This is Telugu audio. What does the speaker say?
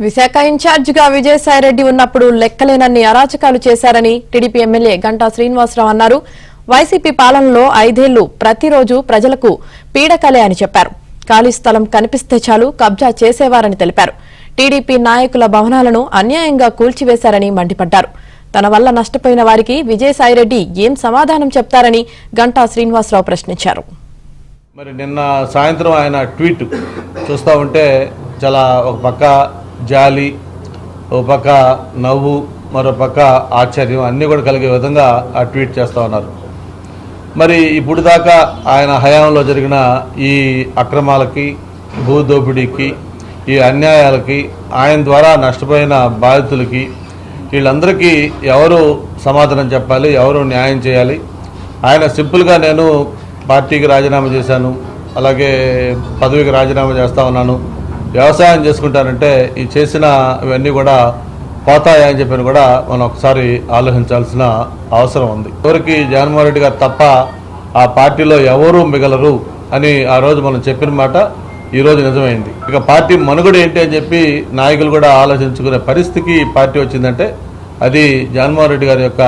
విశాఖ ఇన్ఛార్జిగా విజయసాయిరెడ్డి ఉన్నప్పుడు లెక్కలేనన్ని అరాచకాలు చేశారని టీడీపీ ఎమ్మెల్యే గంటా శ్రీనివాసరావు అన్నారు. వైసీపీ పాలనలో 5 ఏళ్లు ప్రతిరోజు ప్రజలకు పీడకలే అని చెప్పారు. ఖాళీ స్థలం కనిపిస్తే చాలు కబ్జా చేసేవారని తెలిపారు. టీడీపీ నాయకుల భవనాలను అన్యాయంగా కూల్చివేశారని మండిపడ్డారు. తన వల్ల నష్టపోయిన వారికి విజయసాయిరెడ్డి ఏం సమాధానం చెప్తారని గంటా శ్రీనివాసరావు ప్రశ్నించారు. మరి నిన్న సాయంత్రం ఆయన ట్వీట్ చూస్తూ ఉంటే చాలా ఒక పక్క జాలి, ఒక పక్క నవ్వు, మరో పక్క ఆశ్చర్యం అన్నీ కూడా కలిగే విధంగా ఆ ట్వీట్ చేస్తూ ఉన్నారు. మరి ఇప్పుడు దాకా ఆయన హయాంలో జరిగిన ఈ అక్రమాలకి, భూదోపిడీకి, ఈ అన్యాయాలకి, ఆయన ద్వారా నష్టపోయిన బాధితులకి వీళ్ళందరికీ ఎవరు సమాధానం చెప్పాలి, ఎవరు న్యాయం చేయాలి? ఆయన సింపుల్గా నేను పార్టీకి రాజీనామా చేశాను, అలాగే పదవికి రాజీనామా చేస్తూ ఉన్నాను, వ్యవసాయం చేసుకుంటానంటే ఈ చేసిన ఇవన్నీ కూడా పోతాయా అని చెప్పని కూడా మనం ఒకసారి ఆలోచించాల్సిన అవసరం ఉంది. ఎవరికి జగన్మోహన్ రెడ్డి గారు తప్ప ఆ పార్టీలో ఎవరూ మిగలరు అని ఆ రోజు మనం చెప్పిన మాట ఈరోజు నిజమైంది. ఇక పార్టీ మనుగడ ఏంటి అని చెప్పి నాయకులు కూడా ఆలోచించుకునే పరిస్థితికి పార్టీ వచ్చిందంటే అది జగన్మోహన్ రెడ్డి గారి యొక్క